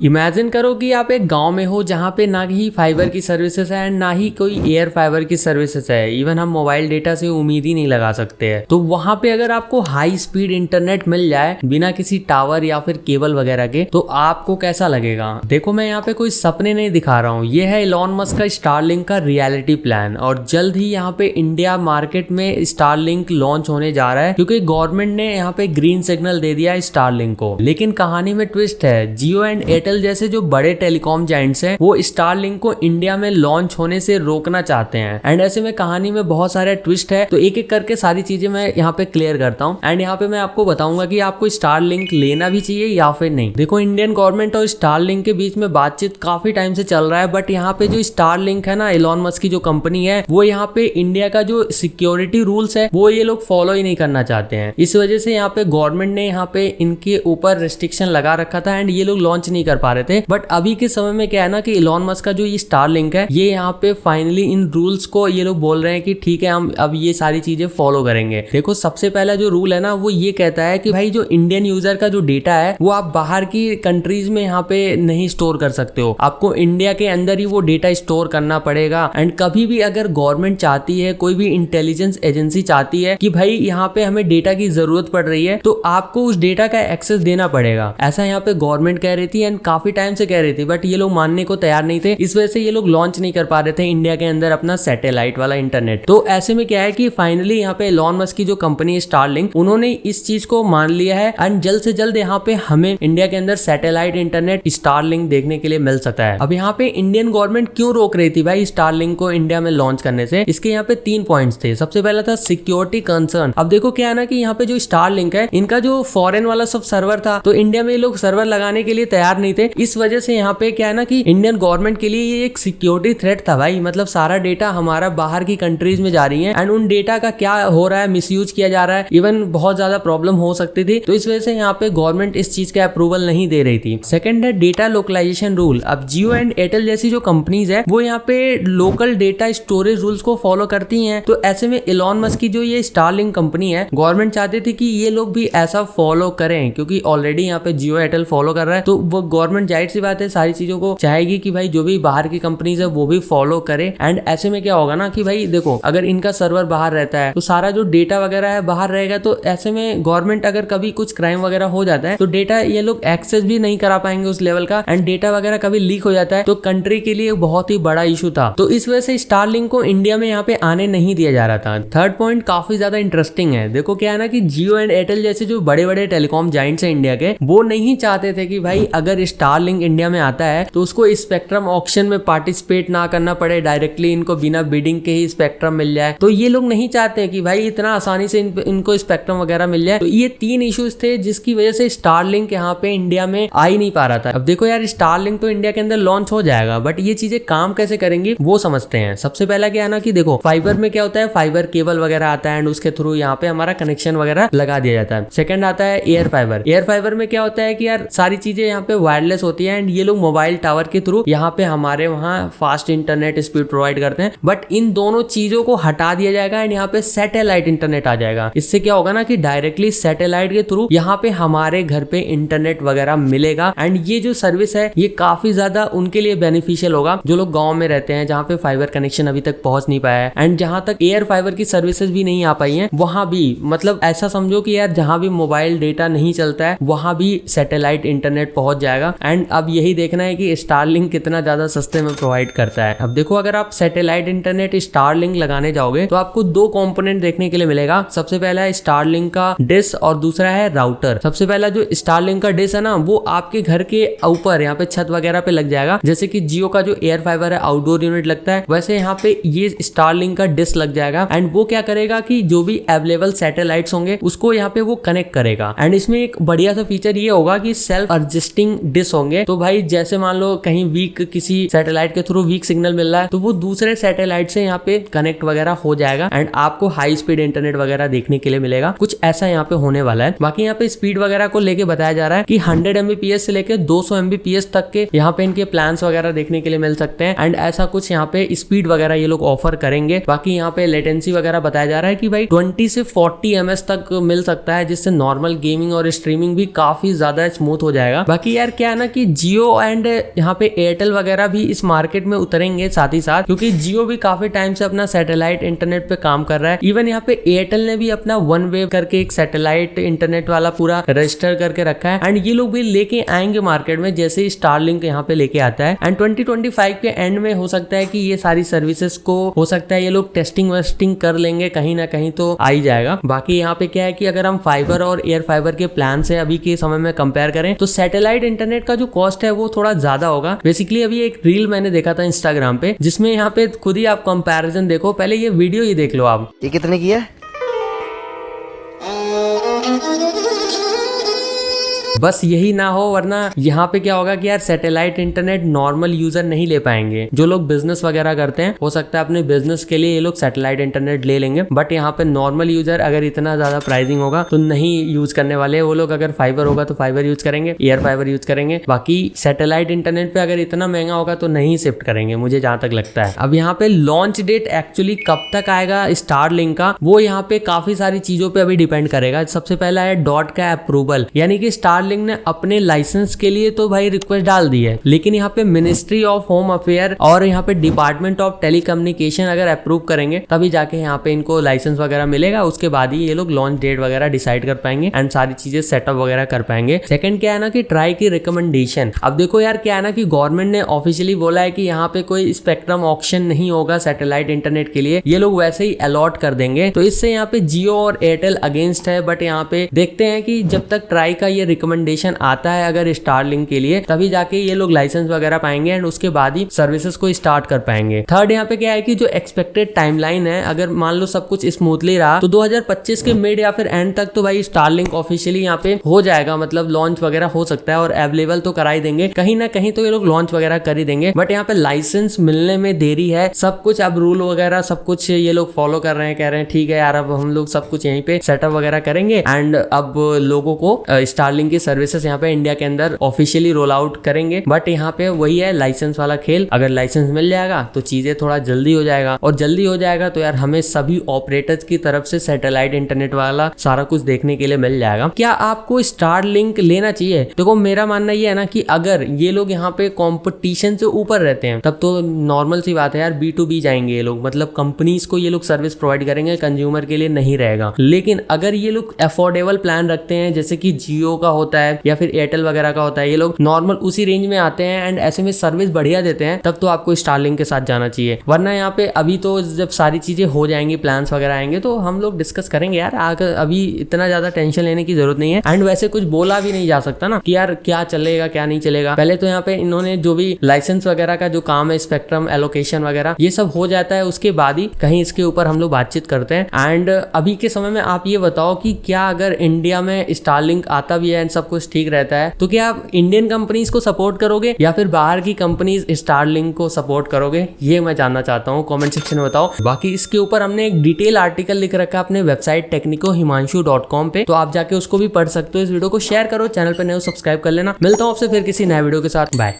Imagine करो कि आप एक गांव में हो जहां पे ना ही फाइबर की सर्विसेज है एंड ना ही कोई एयर फाइबर की सर्विसेज है। इवन हम मोबाइल डेटा से उम्मीद ही नहीं लगा सकते हैं। तो वहां पे अगर आपको हाई स्पीड इंटरनेट मिल जाए बिना किसी टावर या फिर केबल वगैरह के, तो आपको कैसा लगेगा। देखो, मैं यहाँ पे कोई सपने नहीं दिखा रहा हूँ। ये है इलॉन मस्क का स्टारलिंक का रियलिटी प्लान और जल्द ही यहाँ पे इंडिया मार्केट में स्टारलिंक लॉन्च होने जा रहा है क्योंकि गवर्नमेंट ने यहाँ पे ग्रीन सिग्नल दे दिया है स्टारलिंक को। लेकिन कहानी में ट्विस्ट है। जियो एंड एयरटेल जैसे जो बड़े टेलीकॉम जायंट्स हैं वो स्टारलिंक को इंडिया में लॉन्च होने से रोकना चाहते हैं। एंड ऐसे में कहानी में बहुत सारे ट्विस्ट है, तो एक एक करके सारी चीजें मैं यहाँ पे क्लियर करता हूँ। एंड यहाँ पे मैं आपको बताऊंगा कि आपको स्टारलिंक लेना भी चाहिए या फिर नहीं। देखो, इंडियन गवर्नमेंट और स्टारलिंक के बीच में बातचीत काफी टाइम से चल रहा है, बट यहाँ पे जो स्टारलिंक है ना, इलॉन मस्क की जो कंपनी है, वो यहाँ पे इंडिया का जो सिक्योरिटी रूल्स है वो ये लोग फॉलो ही नहीं करना चाहते हैं। इस वजह से यहाँ पे गवर्नमेंट ने यहाँ पे इनके ऊपर रिस्ट्रिक्शन लगा रखा था एंड ये लोग लॉन्च नहीं कर पा रहे थे। बट अभी के समय में क्या है ना कि इलॉन मस्क का जो ये स्टारलिंक है, ये यहाँ पे फाइनली इन रूल्स को ये लोग बोल रहे हैं कि ठीक है, हम अब ये सारी चीजें फॉलो करेंगे। देखो, सबसे पहला जो रूल है ना, वो ये कहता है कि भाई जो इंडियन यूजर का जो डेटा है वो आप बाहर की कंट्रीज में यहाँ पे नहीं स्टोर कर सकते हो। आपको इंडिया के अंदर ही वो डेटा स्टोर करना पड़ेगा। एंड कभी भी अगर गवर्नमेंट चाहती है, कोई भी इंटेलिजेंस एजेंसी चाहती है कि भाई यहाँ पे हमें डेटा की जरूरत पड़ रही है, तो आपको उस डेटा का एक्सेस देना पड़ेगा। ऐसा यहाँ पे गवर्नमेंट कह रही थी एंड काफी टाइम से कह रही थी, बट ये लोग मानने को तैयार नहीं थे। इस वजह से ये लोग लॉन्च नहीं कर पा रहे थे इंडिया के अंदर अपना सैटेलाइट वाला इंटरनेट। तो ऐसे में क्या है कि फाइनली यहाँ पे इलॉन मस्क की जो कंपनी है स्टारलिंक, उन्होंने इस चीज को मान लिया है एंड जल्द से जल्द यहाँ पे हमें इंडिया के अंदर सैटेलाइट इंटरनेट स्टारलिंक देखने के लिए मिल सकता है। अब यहाँ पे इंडियन गवर्नमेंट क्यों रोक रही थी भाई स्टारलिंक को इंडिया में लॉन्च करने से? इसके यहाँ पे 3 पॉइंट्स थे। सबसे पहला था सिक्योरिटी कंसर्न। अब देखो क्या है ना कि यहाँ पे जो स्टारलिंक है, इनका जो फॉरेन वाला सब सर्वर था, तो इंडिया में ये लोग सर्वर लगाने के लिए तैयार नहीं थे। इस वजह से यहाँ पे क्या है ना कि इंडियन गवर्नमेंट के लिए ये एक सिक्योरिटी थ्रेट था भाई। मतलब सारा डेटा हमारा बाहर की कंट्रीज में जा रही है एंड उन डेटा का क्या हो रहा है, मिसयूज किया जा रहा है, इवन बहुत ज्यादा प्रॉब्लम हो सकती थी। तो इस वजह से यहाँ पे गवर्नमेंट इस चीज का अप्रूवल नहीं दे रही थी। सेकंड है डेटा लोकलाइजेशन रूल। अब जियो एंड एयरटेल जैसी जो कंपनीज है वो यहाँ पे लोकल डेटा स्टोरेज रूल्स को फॉलो करती हैं। तो ऐसे में इलॉन मस्क की जो ये स्टारलिंक कंपनी है, गवर्नमेंट चाहती थी कि ये लोग भी ऐसा फॉलो करें, क्योंकि ऑलरेडी यहाँ पे जियो एयरटेल फॉलो कर रहा है। तो वो गवर्नमेंट जाहिर सी बात है सारी चीजों को चाहेगी कि भाई जो भी बाहर की कंपनीज है वो भी फॉलो करे। एंड ऐसे में क्या होगा ना कि भाई देखो, अगर इनका सर्वर बाहर रहता है तो सारा जो डेटा वगैरह है बाहर रहेगा। तो ऐसे में गवर्नमेंट अगर कभी कुछ क्राइम वगैरह हो जाता है तो डेटा ये लोग एक्सेस भी नहीं करा पाएंगे उस लेवल का। एंड डेटा वगैरह कभी लीक हो जाता है तो कंट्री के लिए बहुत ही बड़ा इशू था। तो इस वजह से स्टारलिंक को इंडिया में यहाँ पे आने नहीं दिया जा रहा था। थर्ड पॉइंट काफी ज्यादा इंटरेस्टिंग है। देखो क्या है ना कि जियो एंड एयरटेल जैसे जो बड़े बड़े टेलीकॉम जायंट्स है इंडिया के, वो नहीं चाहते थे कि भाई अगर स्टारलिंक इंडिया में आता है तो उसको स्पेक्ट्रम ऑक्शन में पार्टिसिपेट ना करना पड़े, डायरेक्टली इनको बिना बिडिंग के ही स्पेक्ट्रम मिल जाए। तो ये लोग नहीं चाहते कि भाई इतना आसानी से इनको स्पेक्ट्रम वगैरह मिल जाए। तो ये 3 इश्यूज थे जिसकी वजह से स्टारलिंक यहाँ पे इंडिया में आ ही नहीं पा रहा था। अब देखो यार, स्टारलिंक तो इंडिया के अंदर लॉन्च हो जाएगा, बट ये चीजें काम कैसे करेंगी वो समझते हैं। सबसे पहला क्या है ना कि देखो, फाइबर में क्या होता है, फाइबर केबल वगैरह आता है एंड उसके थ्रू यहाँ पे हमारा कनेक्शन वगैरह लगा दिया जाता है। सेकंड आता है एयर फाइबर। एयर फाइबर में क्या होता है कि यार सारी चीजें यहाँ पे वायरलेस होती है एंड ये लोग मोबाइल टावर के थ्रू यहाँ पे हमारे वहाँ फास्ट इंटरनेट स्पीड प्रोवाइड करते हैं। बट इन दोनों चीजों को हटा दिया जाएगा एंड यहाँ पे सैटेलाइट इंटरनेट आ जाएगा। इससे क्या होगा ना कि डायरेक्टली सैटेलाइट के थ्रू यहाँ पे हमारे घर पे इंटरनेट वगैरह मिलेगा। एंड ये जो सर्विस है ये काफी ज्यादा उनके लिए बेनिफिशियल होगा जो लोग गाँव में रहते हैं, जहाँ पे फाइबर कनेक्शन अभी तक पहुंच नहीं पाया है। एंड जहाँ तक एयर फाइबर की सर्विसेज भी नहीं आ पाई है, वहां भी मतलब ऐसा समझो कि यार जहाँ भी मोबाइल डेटा नहीं चलता है वहां भी सैटेलाइट इंटरनेट पहुंच जाएगा। एंड अब यही देखना है कि स्टारलिंक कितना ज्यादा सस्ते में प्रोवाइड करता है। अब देखो, अगर आप सैटेलाइट इंटरनेट स्टारलिंक लगाने जाओगे तो आपको 2 कंपोनेंट देखने के लिए मिलेगा। सबसे पहला है स्टारलिंक का डिश और दूसरा है राउटर। सबसे पहला जो स्टारलिंक का डिश है ना, वो आपके घर के ऊपर यहाँ पे छत वगैरह पे लग जाएगा। जैसे कि जियो का जो एयर फाइबर है आउटडोर यूनिट लगता है, वैसे यहाँ पे ये स्टारलिंक का डिश लग जाएगा। एंड वो क्या करेगा कि जो भी अवेलेबल सैटेलाइट्स होंगे उसको यहाँ पे वो कनेक्ट करेगा। एंड इसमें एक बढ़िया सा फीचर ये होगा कि सेल्फ एडजस्टिंग डिश होंगे। तो भाई जैसे मान लो कहीं वीक किसी सैटेलाइट के थ्रू वीक सिग्नल मिल रहा है तो वो दूसरे सैटेलाइट से यहाँ पे कनेक्ट वगैरह हो जाएगा एंड आपको हाई स्पीड इंटरनेट वगैरह देखने के लिए मिलेगा। कुछ ऐसा यहाँ पे होने वाला है। बाकी यहाँ पे स्पीड वगैरह को लेके बताया जा रहा है कि 100 Mbps से लेके 200 Mbps तक के यहाँ पे इनके प्लान्स वगैरह देखने के लिए मिल सकते हैं। एंड ऐसा कुछ यहाँ पे स्पीड वगैरह ये लोग ऑफर करेंगे। बाकी यहाँ पे लेटेंसी वगैरह बताया जा रहा है कि भाई 20 से 40 ms तक मिल सकता है, जिससे नॉर्मल गेमिंग और स्ट्रीमिंग भी काफी ज्यादा स्मूथ हो जाएगा। बाकी यार क्या क्या है ना कि जियो एंड यहाँ पे एयरटेल वगैरह भी इस मार्केट में उतरेंगे साथ ही साथ, क्योंकि जियो भी काफी टाइम से अपना सैटेलाइट इंटरनेट पे काम कर रहा है। इवन यहाँ पे एयरटेल ने भी अपना वन वेव करके एक सैटेलाइट इंटरनेट वाला पूरा रजिस्टर करके रखा है एंड ये लोग भी लेके आएंगे मार्केट में जैसे ही स्टारलिंक यहाँ पे लेके आता है। एंड 2025 के एंड में हो सकता है कि ये सारी सर्विसेज को हो सकता है ये लोग टेस्टिंग वेस्टिंग कर लेंगे, कहीं ना कहीं तो आ ही जाएगा। बाकी यहाँ पे क्या है कि अगर हम फाइबर और एयर फाइबर के प्लान से अभी के समय में कंपेयर करें तो सैटेलाइट इंटरनेट का जो कॉस्ट है वो थोड़ा ज्यादा होगा। बेसिकली अभी एक रील मैंने देखा था इंस्टाग्राम पे जिसमें यहाँ पे खुद ही आप कंपैरिजन देखो, पहले ये वीडियो ही देख लो आप। ये कितने की है? बस यही ना हो, वरना यहाँ पे क्या होगा कि यार सैटेलाइट इंटरनेट नॉर्मल यूजर नहीं ले पाएंगे। जो लोग बिजनेस वगैरह करते हैं हो सकता है अपने बिजनेस के लिए ये लोग सैटेलाइट इंटरनेट ले लेंगे, बट यहाँ पे नॉर्मल यूजर अगर इतना ज्यादा प्राइसिंग होगा तो नहीं यूज करने वाले वो लोग। अगर फाइबर होगा तो फाइबर यूज करेंगे, एयर फाइबर यूज करेंगे, बाकी सैटेलाइट इंटरनेट पे अगर इतना महंगा होगा तो नहीं शिफ्ट करेंगे, मुझे जहां तक लगता है। अब यहाँ पे लॉन्च डेट एक्चुअली कब तक आएगा स्टारलिंक का, वो यहाँ पे काफी सारी चीजों पे अभी डिपेंड करेगा। सबसे पहला है डॉट का अप्रूवल, यानी कि स्टारलिंक ने अपने लाइसेंस के लिए तो भाई रिक्वेस्ट डाल दी है, लेकिन यहाँ पे मिनिस्ट्री ऑफ होम अफेयर और यहाँ पे डिपार्टमेंट ऑफ टेलीकम्युनिकेशन अगर अप्रूव करेंगे तभी जाके यहाँ पे इनको लाइसेंस वगैरह मिलेगा। उसके बाद ही ये लोग लॉन्च डेट वगैरह डिसाइड कर पाएंगे एंड सारी चीजें सेटअप वगैरह कर पाएंगे। सेकंड क्या है ना कि ट्राई की रिकमेंडेशन। अब देखो यार क्या है ना कि गवर्नमेंट ने ऑफिशियली बोला है कि यहाँ पे कोई स्पेक्ट्रम ऑक्शन नहीं होगा सैटेलाइट इंटरनेट के लिए, ये लोग वैसे ही अलॉट कर देंगे। तो इससे यहाँ पे जियो और एयरटेल अगेंस्ट है, बट यहाँ पे देखते हैं कि जब तक ट्राई का ये रिकमेंडेशन आता है अगर स्टारलिंक के लिए तभी जाके ये लोग लाइसेंस वगैरह पाएंगे एंड उसके बाद ही सर्विसेज को स्टार्ट कर पाएंगे। थर्ड यहाँ पे क्या है कि जो एक्सपेक्टेड टाइमलाइन है, अगर मान लो सब कुछ स्मूथली रहा तो 2025 के मिड या फिर एंड तक तो भाई स्टारलिंक ऑफिशियली यहाँ पे हो जाएगा, मतलब लॉन्च वगैरह हो सकता है और अवेलेबल तो करा ही देंगे, कहीं ना कहीं तो ये लोग लॉन्च वगैरह कर ही देंगे। बट यहाँ पे लाइसेंस मिलने में देरी है, सब कुछ अब रूल वगैरह सब कुछ ये लोग फॉलो कर रहे हैं, कह रहे हैं ठीक है यार अब हम लोग सब कुछ यहीं पे सेटअप वगैरह करेंगे एंड अब लोगों को स्टारलिंक की सर्विसेज यहाँ पे इंडिया के अंदर ऑफिशियली रोल आउट करेंगे। बट यहाँ पे वही है लाइसेंस वाला खेल, अगर लाइसेंस मिल जाएगा तो चीजें थोड़ा जल्दी हो जाएगा और जल्दी हो जाएगा तो यार हमें सभी ऑपरेटर्स की तरफ से सैटेलाइट इंटरनेट वाला सारा कुछ देखने के लिए मिल जाएगा। क्या आपको स्टारलिंक लेना चाहिए? देखो मेरा मानना ये है ना कि अगर ये लोग यहाँ पे कंपटीशन से ऊपर रहते हैं तब तो नॉर्मल सी बात है यार, B2B जाएंगे ये लोग, मतलब कंपनीज को ये लोग सर्विस प्रोवाइड करेंगे, कंज्यूमर के लिए नहीं रहेगा। लेकिन अगर ये लोग अफोर्डेबल प्लान रखते हैं जैसे कि जियो का होता है या फिर एयरटेल वगैरह का होता है, ये लोग नॉर्मल उसी रेंज में आते हैं एंड ऐसे में सर्विस बढ़िया देते हैं, तब तो आपको स्टारलिंक के साथ जाना चाहिए। वरना यहाँ पे अभी तो जब सारी चीजें हो जाएंगी, प्लान्स वगैरह आएंगे तो हम लोग डिस्कस करेंगे यार, आकर अभी इतना ज्यादा टेंशन लेने की जरूरत नहीं है। एंड वैसे कुछ बोला भी नहीं जा सकता ना कि यार क्या चलेगा क्या नहीं चलेगा। पहले तो यहाँ पे इन्होंने जो भी लाइसेंस वगैरह का जो काम है, स्पेक्ट्रम एलोकेशन वगैरह ये सब हो जाता है, उसके बाद ही कहीं इसके ऊपर हम लोग बातचीत करते हैं। एंड अभी के समय में आप ये बताओ कि क्या अगर इंडिया में स्टारलिंक आता भी है एंड सब कुछ ठीक रहता है तो क्या आप इंडियन कंपनीज को सपोर्ट करोगे या फिर बाहर की कंपनीज स्टारलिंक को सपोर्ट करोगे? ये मैं जानना चाहता हूँ, कमेंट सेक्शन में बताओ। बाकी इसके ऊपर हमने एक डिटेल आर्टिकल लिख रखा है अपने वेबसाइट technicohimanshu.com पे, तो आप जाके उसको भी पढ़ सकते हो। इस वीडियो को शेयर करो, चैनल पर नए हो सब्सक्राइब कर लेना। मिलता हूँ आपसे फिर किसी नए वीडियो के साथ, बाय।